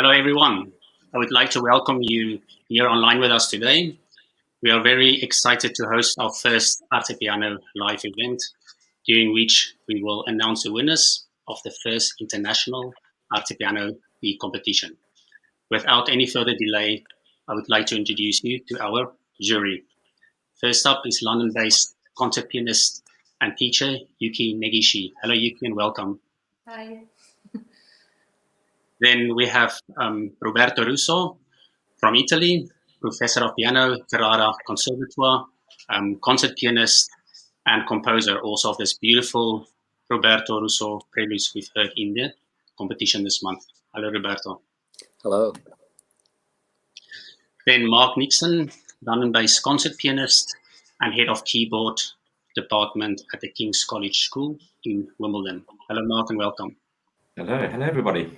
Hello, everyone. I would like to welcome you here online with us today. We are very excited to host our first ArtePiano live event, during which we will announce the winners of the first international ArtePiano B competition. Without any further delay, I would like to introduce you to our jury. First up is London-based concert pianist and teacher Yuki Negishi. Hello, Yuki, and welcome. Hi. Then we have Roberto Russo from Italy, professor of piano, Ferrara Conservatoire, concert pianist, and composer also of this beautiful Roberto Russo preludes we've heard in the competition this month. Hello, Roberto. Hello. Then Mark Nixon, London-based concert pianist and head of keyboard department at the King's College School in Wimbledon. Hello, Mark, and welcome. Hello everybody.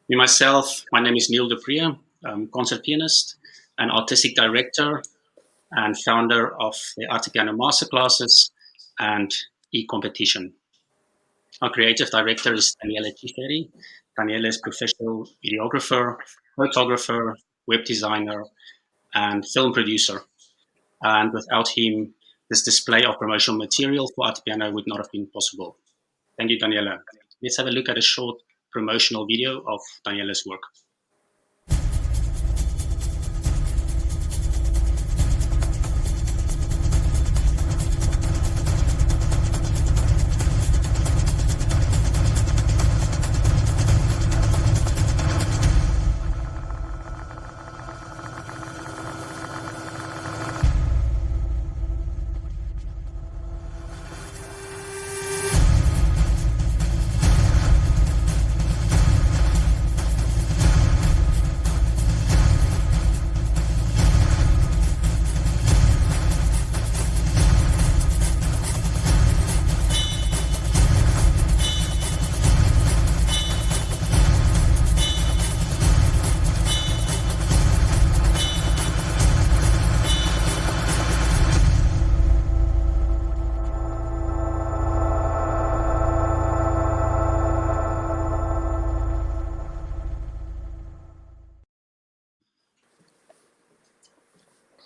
Me, myself, my name is Neil Duprier, concert pianist and artistic director and founder of the ArtePiano Masterclasses and e-competition. Our creative director is Daniela Ciferi. Daniela is professional videographer, photographer, web designer, and film producer. And without him, this display of promotional material for ArtePiano would not have been possible. Thank you, Daniela. Let's have a look at a short promotional video of Daniela's work.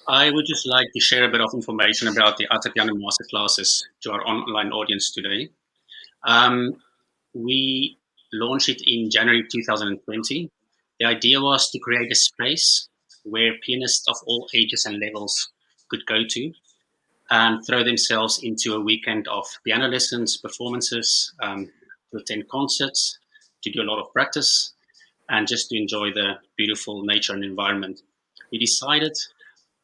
I would just like to share a bit of information about the ArtePiano Masterclasses to our online audience today. We launched it in January 2020. The idea was to create a space where pianists of all ages and levels could go to and throw themselves into a weekend of piano lessons, performances, to attend concerts, to do a lot of practice, and just to enjoy the beautiful nature and environment. We decided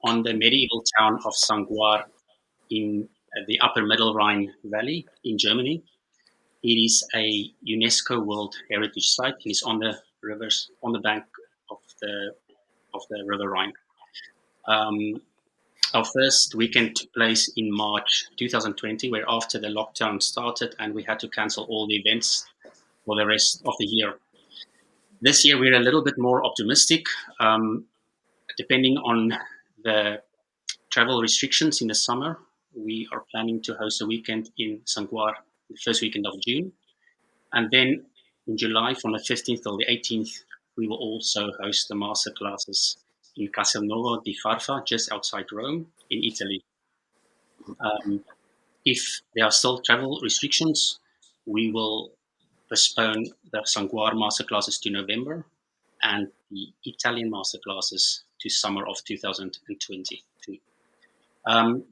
on the medieval town of Sanguar in the upper Middle Rhine Valley in Germany. It is a UNESCO World Heritage Site. It is on the rivers, on the bank of the River Rhine. Our first weekend took place in March 2020, where after the lockdown started and we had to cancel all the events for the rest of the year. This year we're a little bit more optimistic, depending on the travel restrictions in the summer. We are planning to host a weekend in Sanguar the first weekend of June. And then in July, from the 15th till the 18th, we will also host the master classes in Castelnuovo di Farfa, just outside Rome, in Italy. If there are still travel restrictions, we will postpone the Sanguar masterclasses to November and the Italian masterclasses to summer of 2022.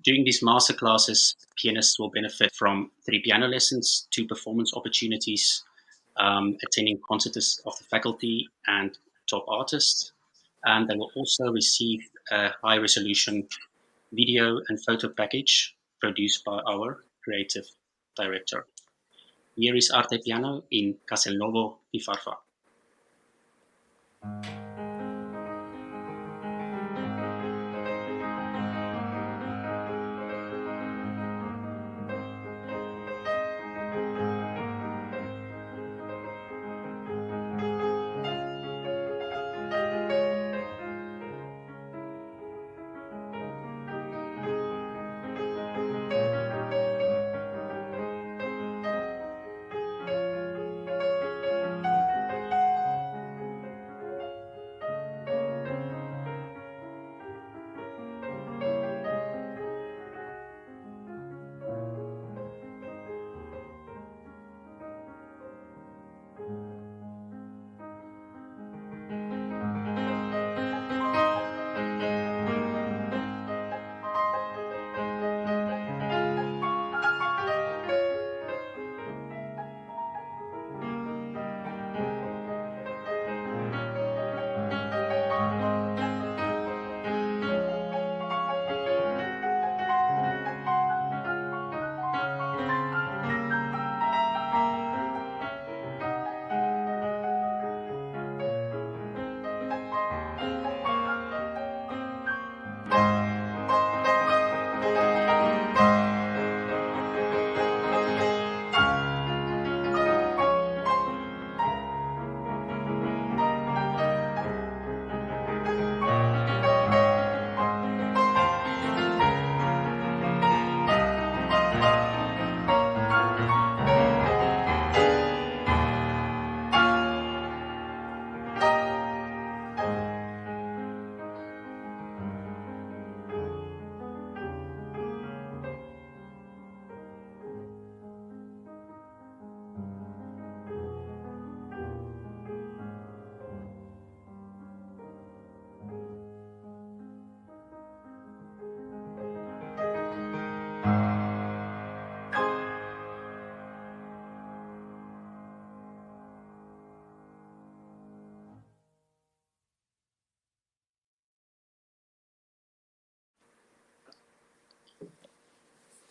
During these masterclasses, pianists will benefit from 3 piano lessons, 2 performance opportunities, attending concerts of the faculty and top artists, and they will also receive a high-resolution video and photo package produced by our creative director. Here is ArtePiano in Castelnuovo di Farfa.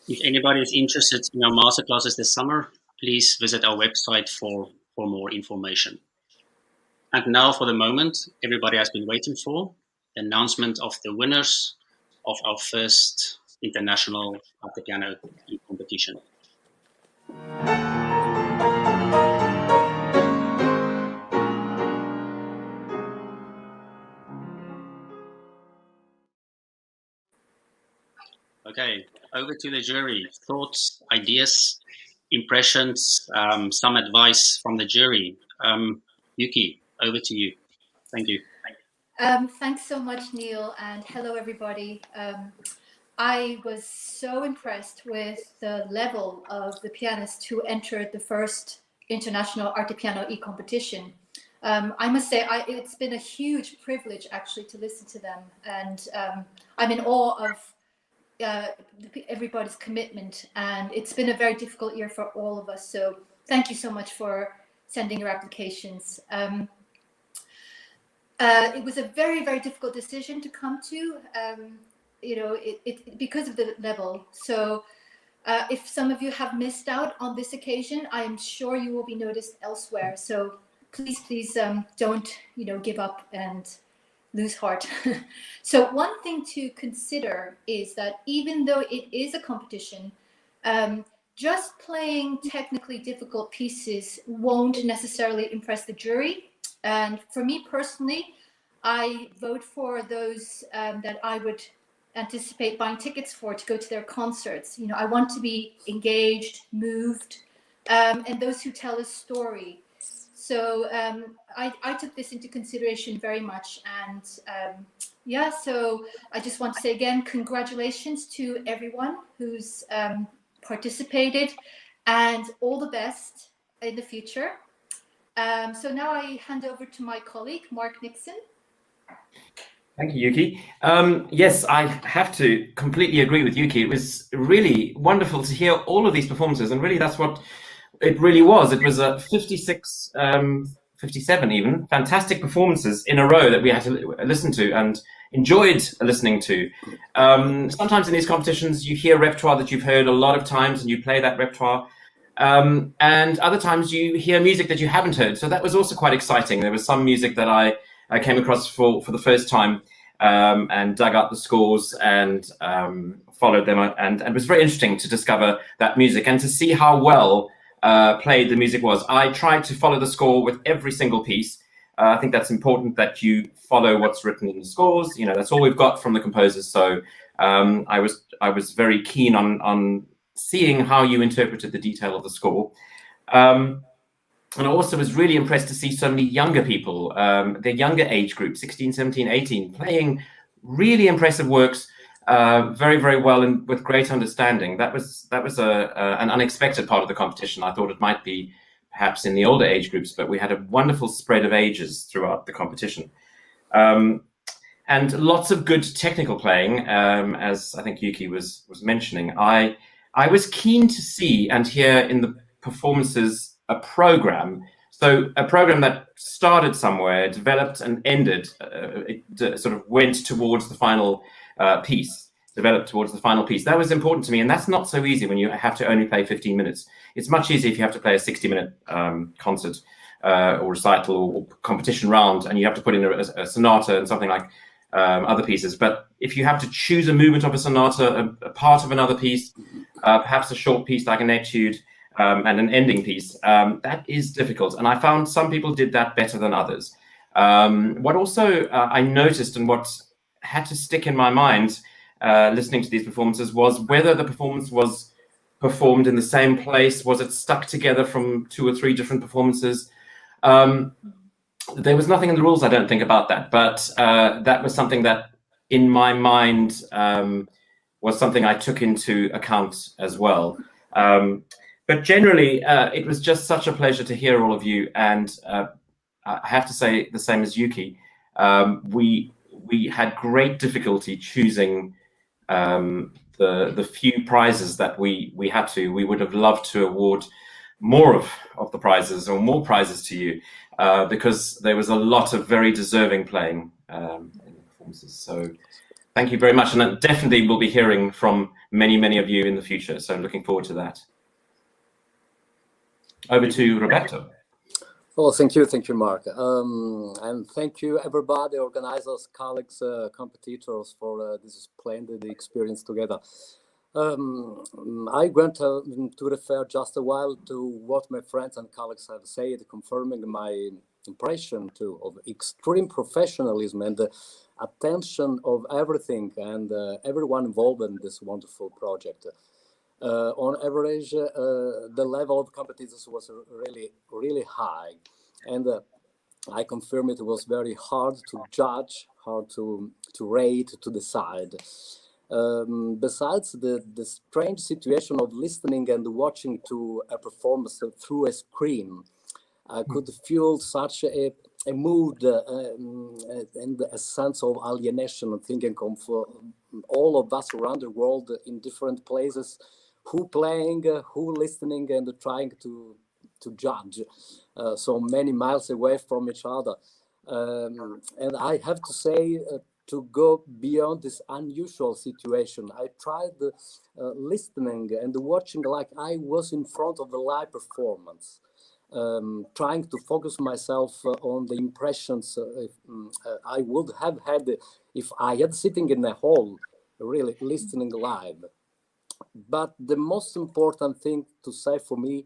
If anybody is interested in our masterclasses this summer, please visit our website for more information. And now, for the moment everybody has been waiting for, the announcement of the winners of our first international ArtePiano competition. Okay, over to the jury. Thoughts, ideas, impressions, some advice from the jury. Yuki, over to you. Thank you. Thanks so much, Neil, and hello, everybody. I was so impressed with the level of the pianists who entered the first international ArtePiano e-competition. I must say, it's been a huge privilege actually to listen to them, and I'm in awe of everybody's commitment, and it's been a very difficult year for all of us. So thank you so much for sending your applications. It was a very, very difficult decision to come to, because of the level. So if some of you have missed out on this occasion, I am sure you will be noticed elsewhere. So please don't, give up and lose heart. So one thing to consider is that even though it is a competition, just playing technically difficult pieces won't necessarily impress the jury. And for me personally, I vote for those that I would anticipate buying tickets for to go to their concerts. I want to be engaged, moved, and those who tell a story. So I took this into consideration very much. And so I just want to say again, congratulations to everyone who's participated, and all the best in the future. So now I hand over to my colleague, Mark Nixon. Thank you, Yuki. Yes, I have to completely agree with Yuki. It was really wonderful to hear all of these performances, and really that's what it really was. It was a 56, 57 even, fantastic performances in a row that we had to listen to and enjoyed listening to. Sometimes in these competitions you hear repertoire that you've heard a lot of times and you play that repertoire. And other times you hear music that you haven't heard. So that was also quite exciting. There was some music that I came across for the first time and dug out the scores and followed them. And it was very interesting to discover that music and to see how well played the music was. I tried to follow the score with every single piece. I think that's important that you follow what's written in the scores. That's all we've got from the composers. So I was very keen on seeing how you interpreted the detail of the score. And I also was really impressed to see so many younger people, the younger age group, 16, 17, 18, playing really impressive works very, very well and with great understanding. That was an unexpected part of the competition. I thought it might be perhaps in the older age groups, but we had a wonderful spread of ages throughout the competition. And lots of good technical playing, as I think Yuki was mentioning. I was keen to see and hear in the performances a program. So a program that started somewhere, developed and ended, it sort of went towards the final piece, developed towards the final piece. That was important to me, and that's not so easy when you have to only play 15 minutes. It's much easier if you have to play a 60-minute concert or recital or competition round, and you have to put in a sonata and something like other pieces. But if you have to choose a movement of a sonata, a part of another piece, perhaps a short piece like an etude, and an ending piece, that is difficult. And I found some people did that better than others. What also I noticed and what had to stick in my mind listening to these performances was whether the performance was performed in the same place. Was it stuck together from 2 or 3 different performances? There was nothing in the rules, I don't think, about that. But that was something that in my mind was something I took into account as well. But generally, it was just such a pleasure to hear all of you. And I have to say the same as Yuki. We had great difficulty choosing the few prizes that we had to. We would have loved to award more of the prizes or more prizes to you because there was a lot of very deserving playing in the performances. So Thank you very much, and definitely we'll be hearing from many, many of you in the future, so I'm looking forward to that. Over to Roberto. Oh, thank you, Mark. And thank you, everybody, organizers, colleagues, competitors, for this splendid experience together. I want to refer just a while to what my friends and colleagues have said, confirming my impression too of extreme professionalism and attention of everything and everyone involved in this wonderful project. On average, the level of competitors was really, really high. And I confirm it was very hard to judge, hard to rate, to decide. Besides the strange situation of listening and watching to a performance through a screen, I could feel such a mood and a sense of alienation, thinking of all of us around the world in different places, who playing, who listening, and trying to judge, so many miles away from each other. And I have to say, to go beyond this unusual situation, I tried listening and watching like I was in front of a live performance. Trying to focus myself on the impressions I would have had if I had sitting in a hall, really listening live. But the most important thing to say for me,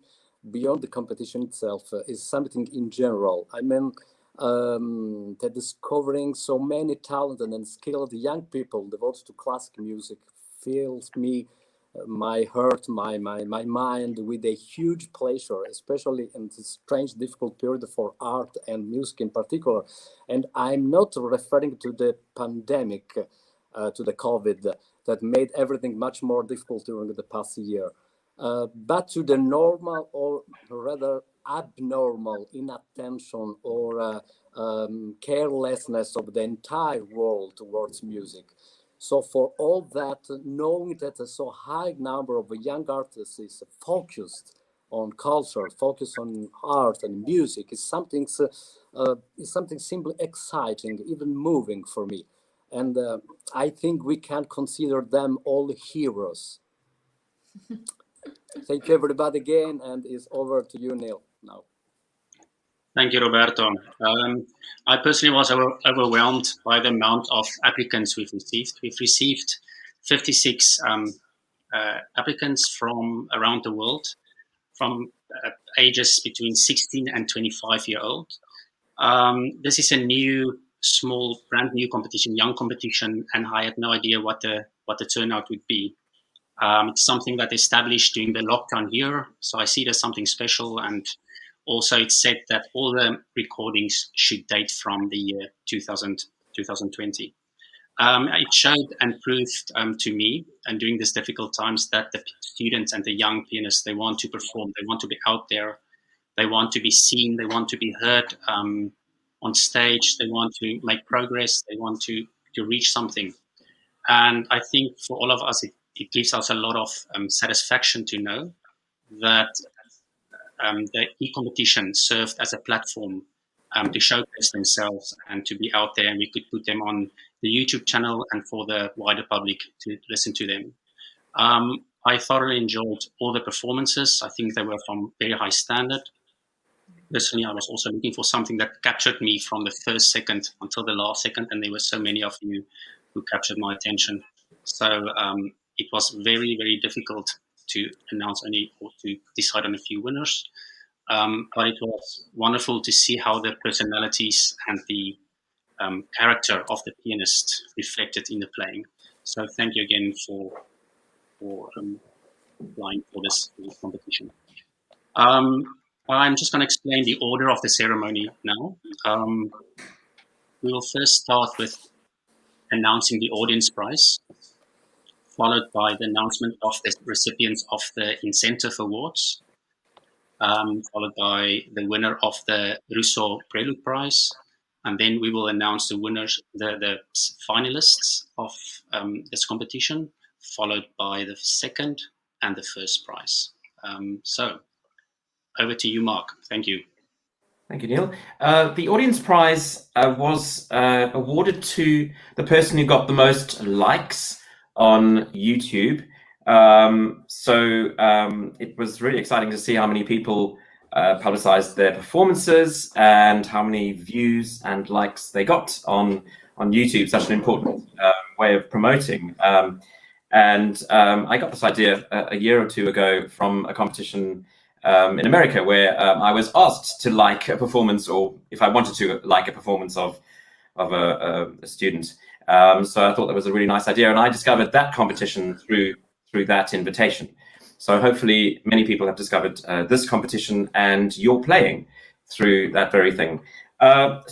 beyond the competition itself, is something in general. I mean, that discovering so many talented and skilled young people devoted to classical music fills me, my heart, my mind with a huge pleasure, especially in this strange, difficult period for art and music in particular. And I'm not referring to the pandemic, to the COVID that made everything much more difficult during the past year, but to the normal, or rather abnormal inattention or carelessness of the entire world towards music. So for all that, knowing that a so high number of young artists is focused on culture, focused on art and music, is something simply exciting, even moving for me. And I think we can consider them all heroes. Thank you, everybody, again, and it's over to you, Neil, now. Thank you, Roberto. I personally was overwhelmed by the amount of applicants we've received. We've received 56 applicants from around the world, from ages between 16 and 25-year-old. This is a new, small, brand new competition, young competition, and I had no idea what the turnout would be. It's something that established during the lockdown year, so I see it as something special. And also it's said that all the recordings should date from the year 2020. It showed and proved to me, and during these difficult times, that the students and the young pianists, they want to perform, they want to be out there, they want to be seen, they want to be heard on stage, they want to make progress, they want to reach something. And I think for all of us, it gives us a lot of satisfaction to know that the e-competition served as a platform to showcase themselves and to be out there, and we could put them on the YouTube channel and for the wider public to listen to them. I thoroughly enjoyed all the performances. I think they were from very high standard. Personally, I was also looking for something that captured me from the first second until the last second, and there were so many of you who captured my attention. So it was very, very difficult to announce any or to decide on a few winners. But it was wonderful to see how the personalities and the character of the pianist reflected in the playing. So thank you again for applying for this competition. I'm just going to explain the order of the ceremony now. We will first start with announcing the audience prize, followed by the announcement of the recipients of the incentive awards, followed by the winner of the Russo Prelude Prize, and then we will announce the winners, the finalists of this competition, followed by the second and the first prize. So over to you, Mark. Thank you. Thank you, Neil. The audience prize was awarded to the person who got the most likes on YouTube. It was really exciting to see how many people publicized their performances and how many views and likes they got on YouTube, such an important way of promoting. I got this idea a year or two ago from a competition in America, where I was asked to like a performance, or if I wanted to like a performance of a student. So I thought that was a really nice idea, and I discovered that competition through that invitation. So hopefully many people have discovered this competition and your playing through that very thing. The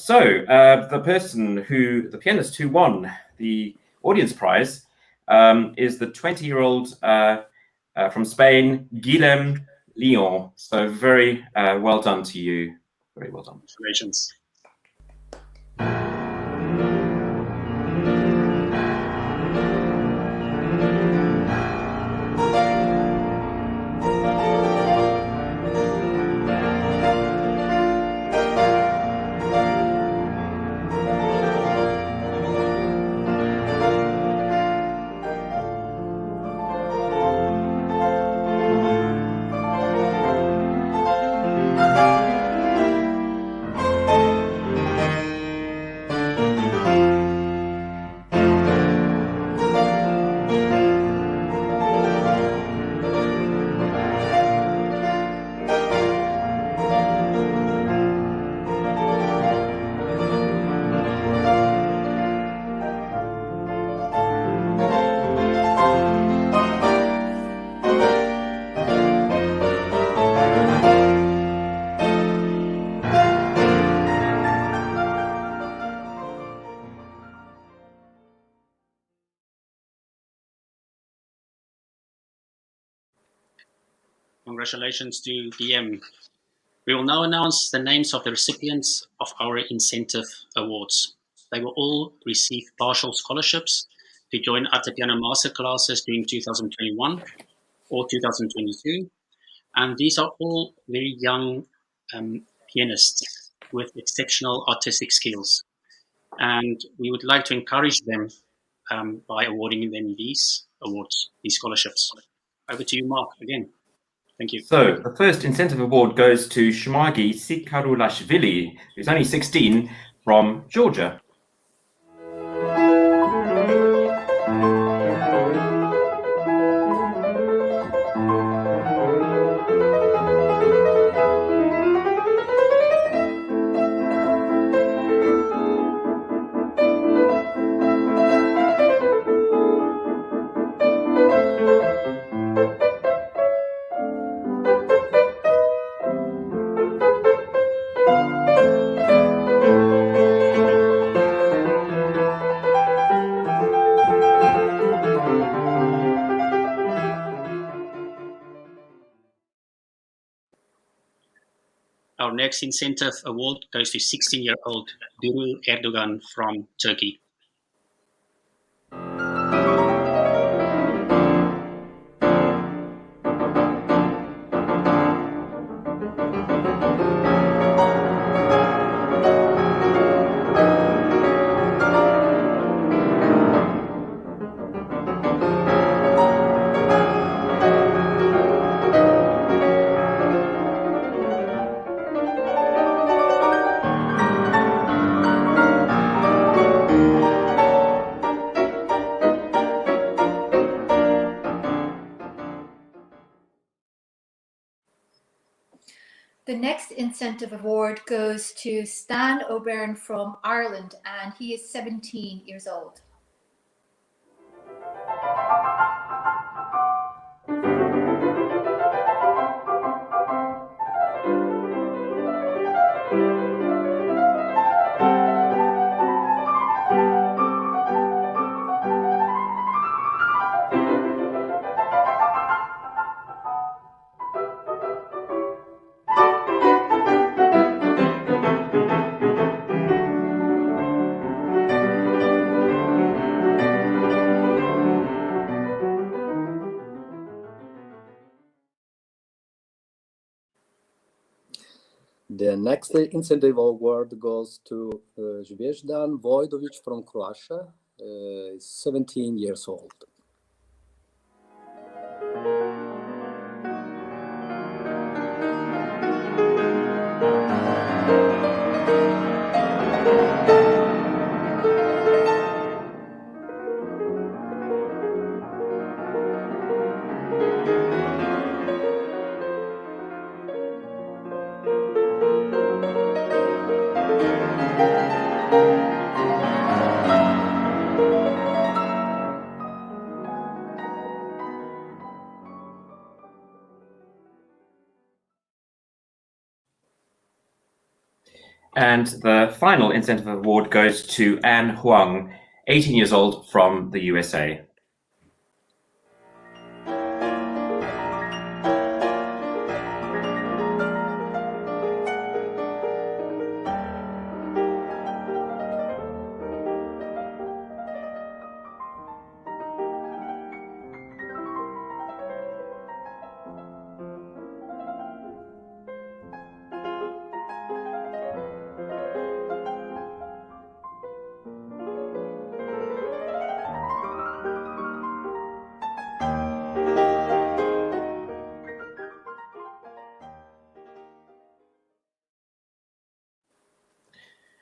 pianist who won the audience prize is the 20-year-old from Spain, Guillem Lyon. So very well done to you. Very well done. Congratulations. Congratulations to DM. We will now announce the names of the recipients of our incentive awards. They will all receive partial scholarships to join ArtePiano masterclasses during 2021 or 2022. And these are all very young pianists with exceptional artistic skills. And we would like to encourage them by awarding them these awards, these scholarships. Over to you, Mark, again. Thank you. So the first incentive award goes to Shmagi Sikarulashvili, who's only 16, from Georgia. Our next incentive award goes to 16-year-old Duru Erdogan from Turkey. The next incentive award goes to Stan O'Byrne from Ireland, and he is 17 years old. The next incentive award goes to Zvezdan Vojdovic from Croatia, 17 years old. And the final incentive award goes to Anne Huang, 18 years old, from the USA.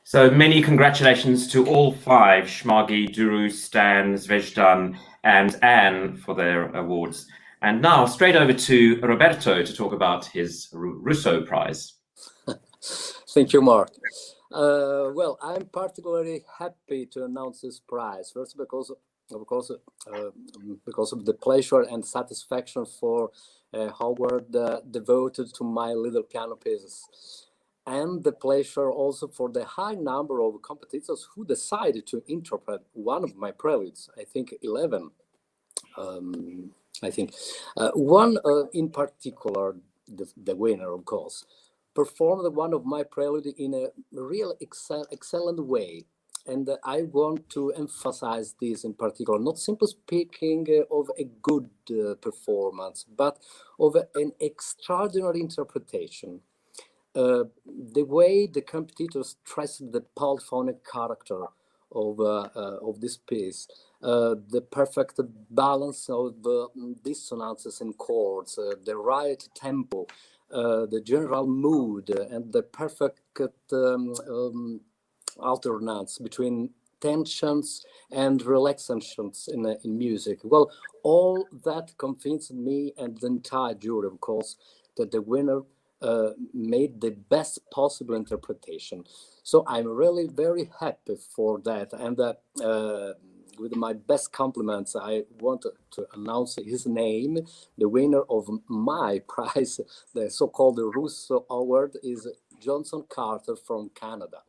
So many congratulations to all five, Shmagi, Duru, Stan, Zvezdan, and Anne, for their awards. And now straight over to Roberto to talk about his Russo Prize. Thank you, Mark. Well, I'm particularly happy to announce this prize. First, because of the pleasure and satisfaction for Howard devoted to my little piano pieces, and the pleasure also for the high number of competitors who decided to interpret one of my preludes. I think 11. One in particular, the winner, of course, performed one of my prelude in a real excellent way. And I want to emphasize this in particular, not simply speaking of a good performance, but of an extraordinary interpretation. The way the competitors stressed the polyphonic character of this piece, the perfect balance of dissonances in chords, the right tempo, the general mood, and the perfect alternance between tensions and relaxations in music. Well, all that convinced me and the entire jury, of course, that the winner made the best possible interpretation. So I'm really very happy for that. And with my best compliments, I want to announce his name. The winner of my prize, the so-called Russo Award, is Johnson Carter from Canada.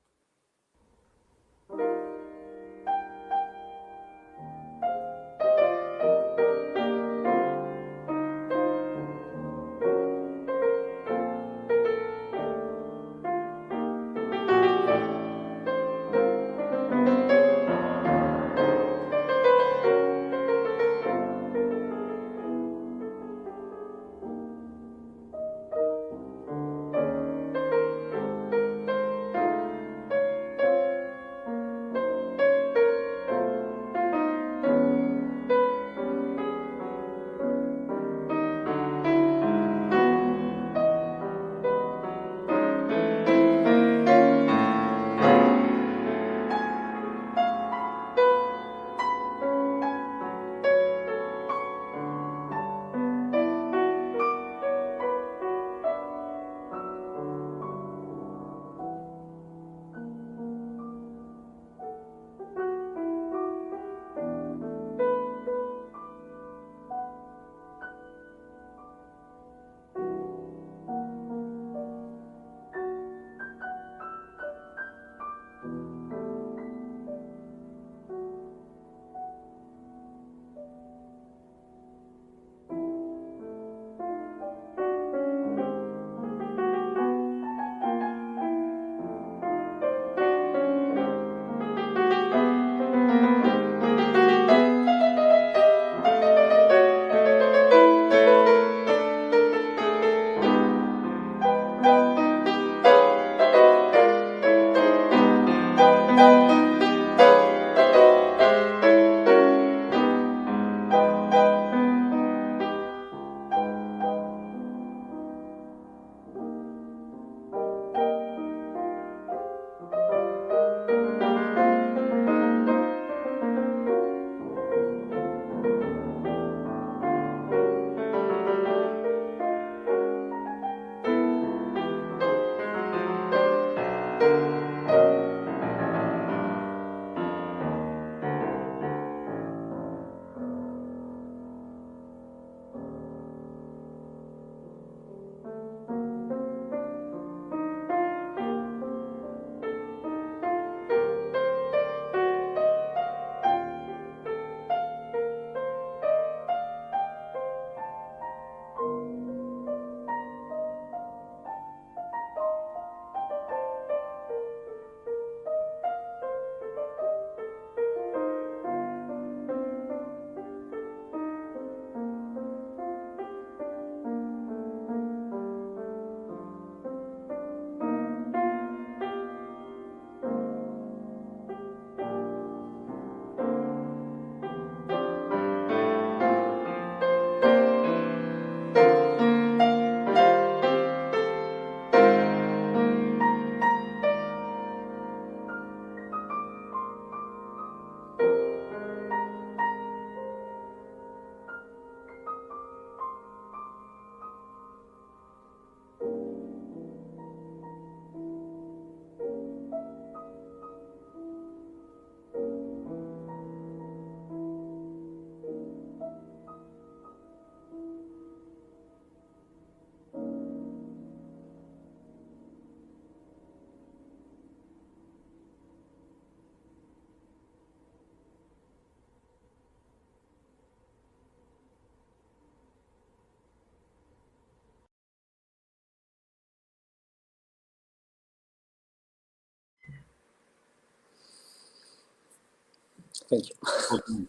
Thank you.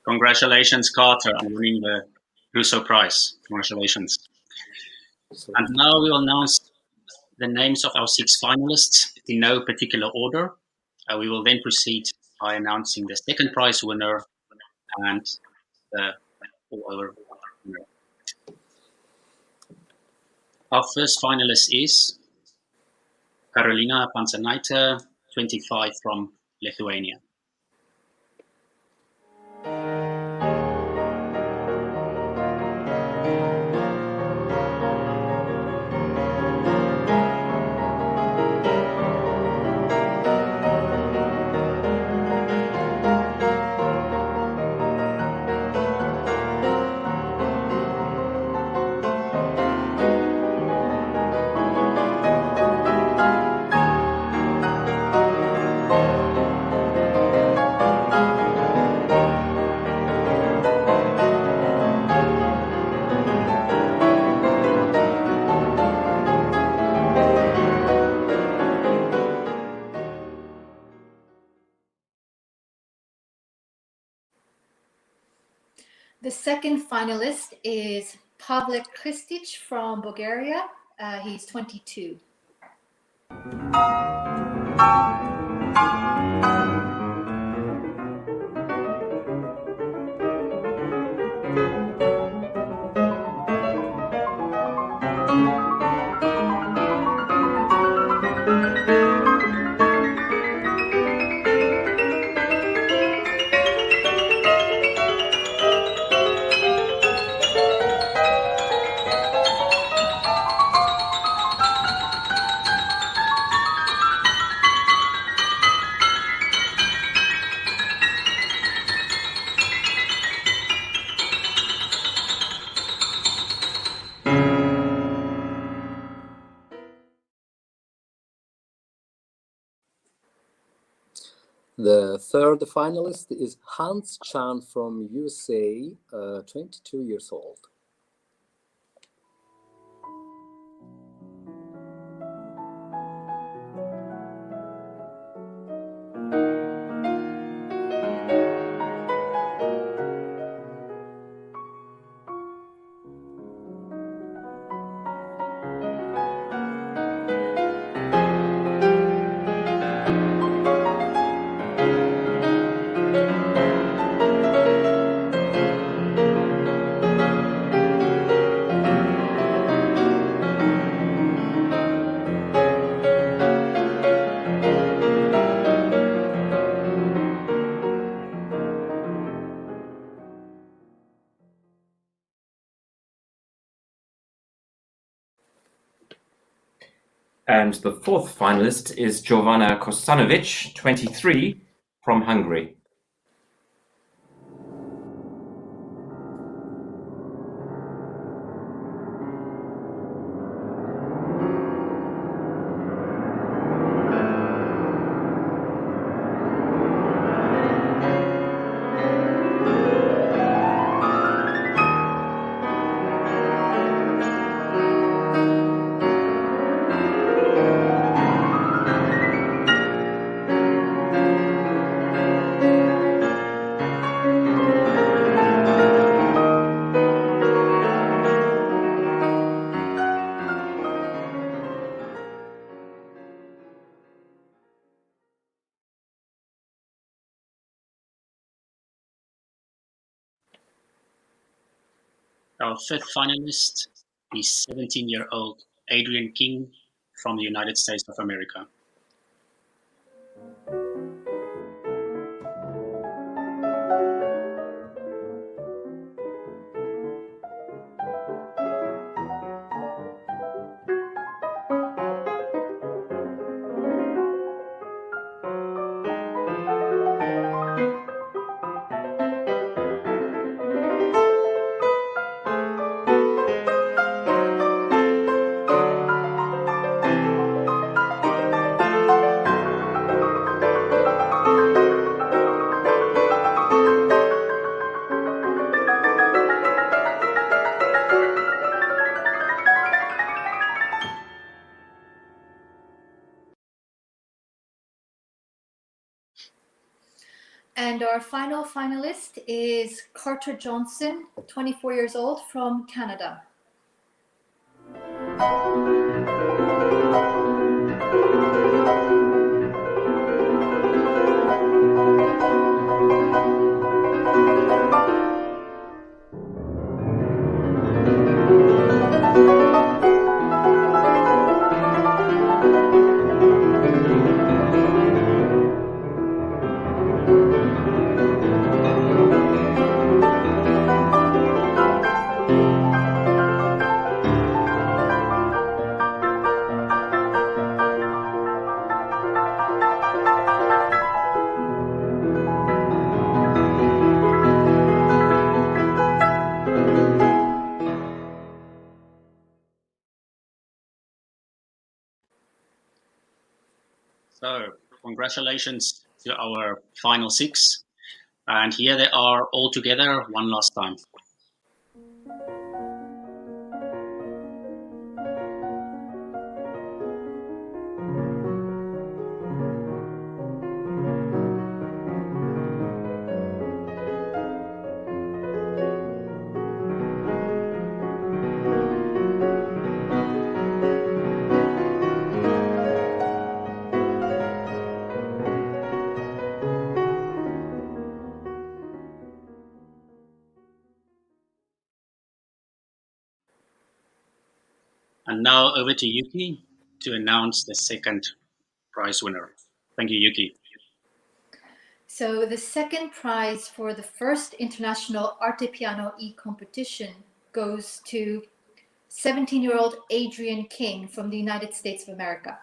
Congratulations, Carter, on winning the Russo Prize. Congratulations. So, And now we will announce the names of our 6 finalists in no particular order. We will then proceed by announcing the second prize winner and the all-over winner. Our first finalist is Karolina Panzanaita, 25, from Lithuania. The second finalist is Pavle Kristic from Bulgaria. He's 22. the third finalist is Hans Chan from USA, 22 years old. And the fourth finalist is Jovana Kostanovic, 23, from Hungary. Our fifth finalist is 17-year-old Adrian King from the United States of America. And our final finalist is Carter Johnson, 24 years old, from Canada. So congratulations to our final 6. And here they are all together one last time. And now over to Yuki to announce the second prize winner. Thank you, Yuki. So the second prize for the first International ArtePiano e-competition goes to 17-year-old Adrian King from the United States of America.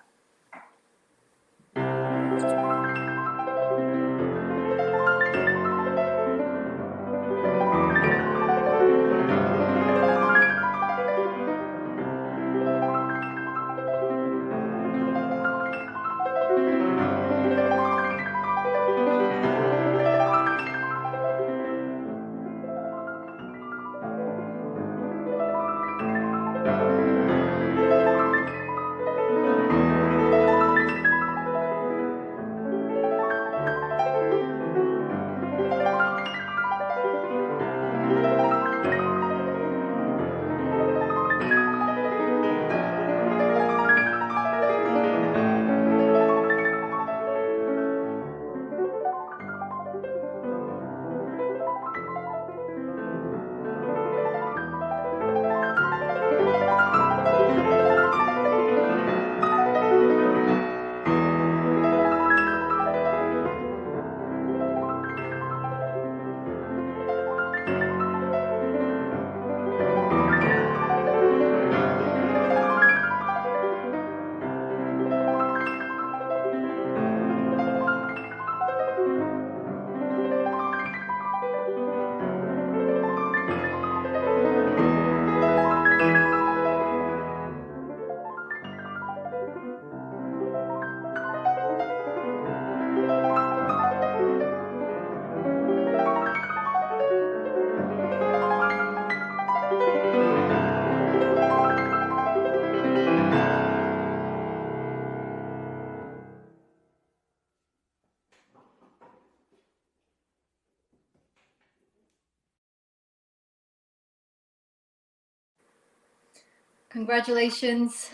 Congratulations.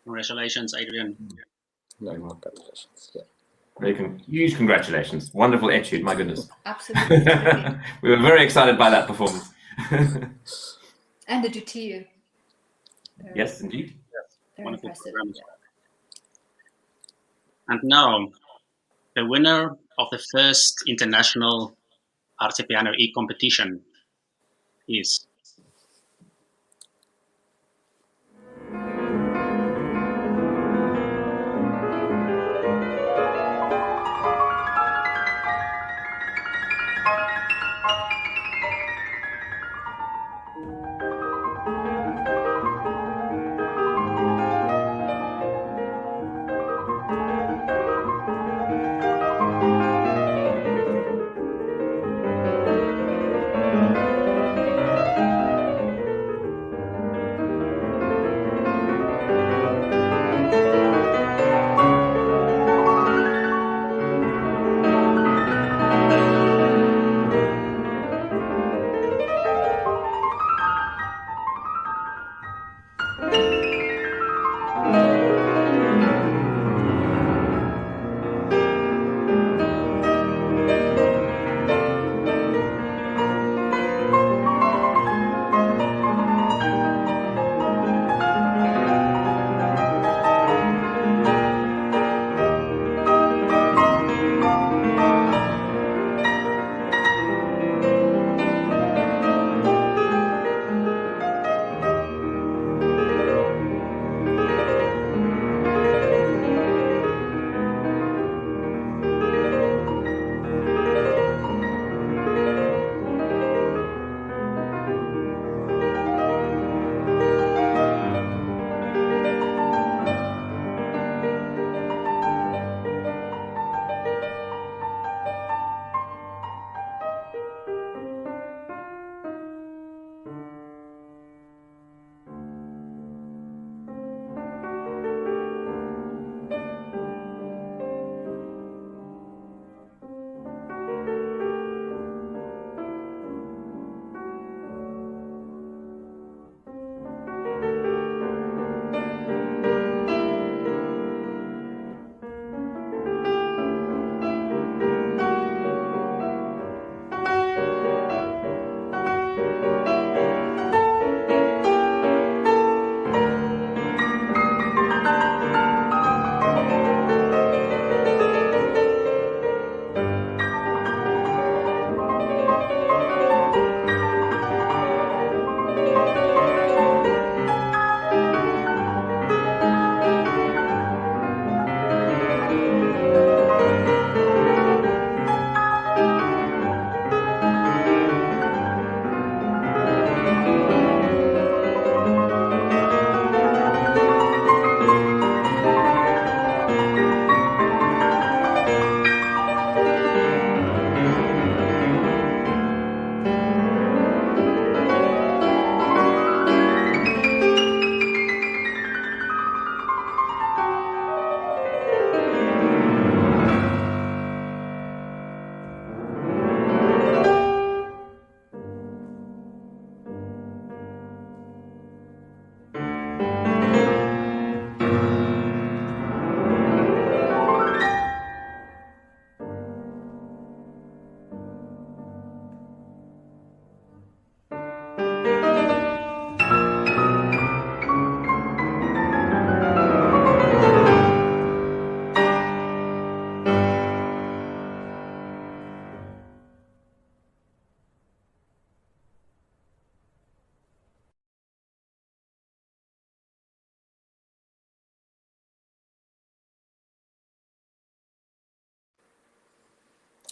Congratulations, Adrian. Very much congratulations. Yeah. Huge congratulations. Wonderful etude, my goodness. Absolutely. We were very excited by that performance. And the Dutiyu. Yes, indeed. Very Wonderful impressive. program. And now, the winner of the first International ArtePiano e-competition is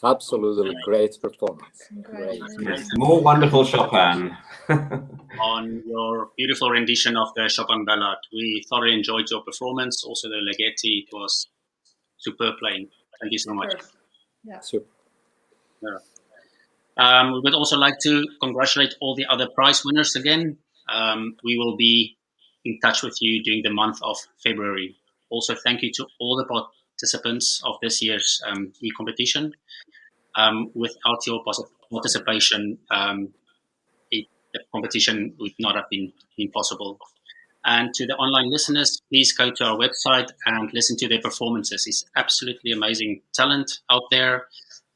Absolutely great performance. Great. Yes, more wonderful Chopin. On your beautiful rendition of the Chopin Ballad. We thoroughly enjoyed your performance. Also, the Ligeti, it was superb playing. Thank you so much. Yeah. Super. Yeah. We would also like to congratulate all the other prize winners again. We will be in touch with you during the month of February. Also, thank you to all the participants of this year's e-competition. Without your participation, the competition would not have been possible. And to the online listeners, please go to our website and listen to their performances. It's absolutely amazing talent out there.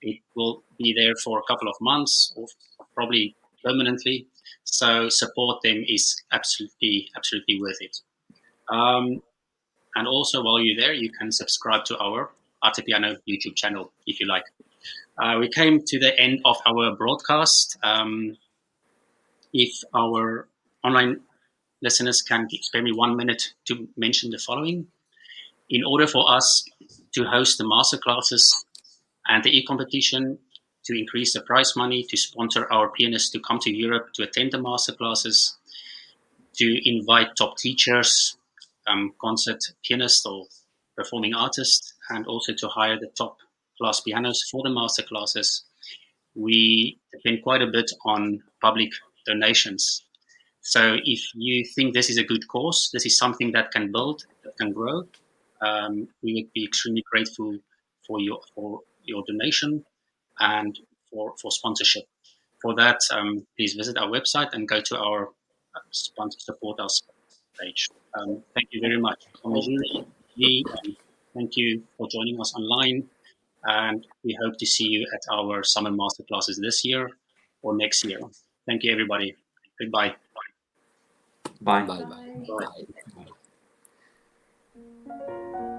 It will be there for a couple of months or probably permanently. So support them is absolutely worth it. And also, while you're there, you can subscribe to our ArtePiano YouTube channel if you like. We came to the end of our broadcast. If our online listeners can spare me 1 minute to mention the following. In order for us to host the masterclasses and the e-competition, to increase the prize money, to sponsor our pianists to come to Europe to attend the masterclasses, to invite top teachers, concert pianists or performing artists, and also to hire the top class pianos for the masterclasses, we depend quite a bit on public donations. So if you think this is a good cause, this is something that can build, that can grow, we would be extremely grateful for your donation and for sponsorship. For that, please visit our website and go to our sponsor support us page. Thank you very much. Thank you for joining us online, and we hope to see you at our summer masterclasses this year or next year. Thank you, everybody. Goodbye. Bye. Bye. Bye. Bye.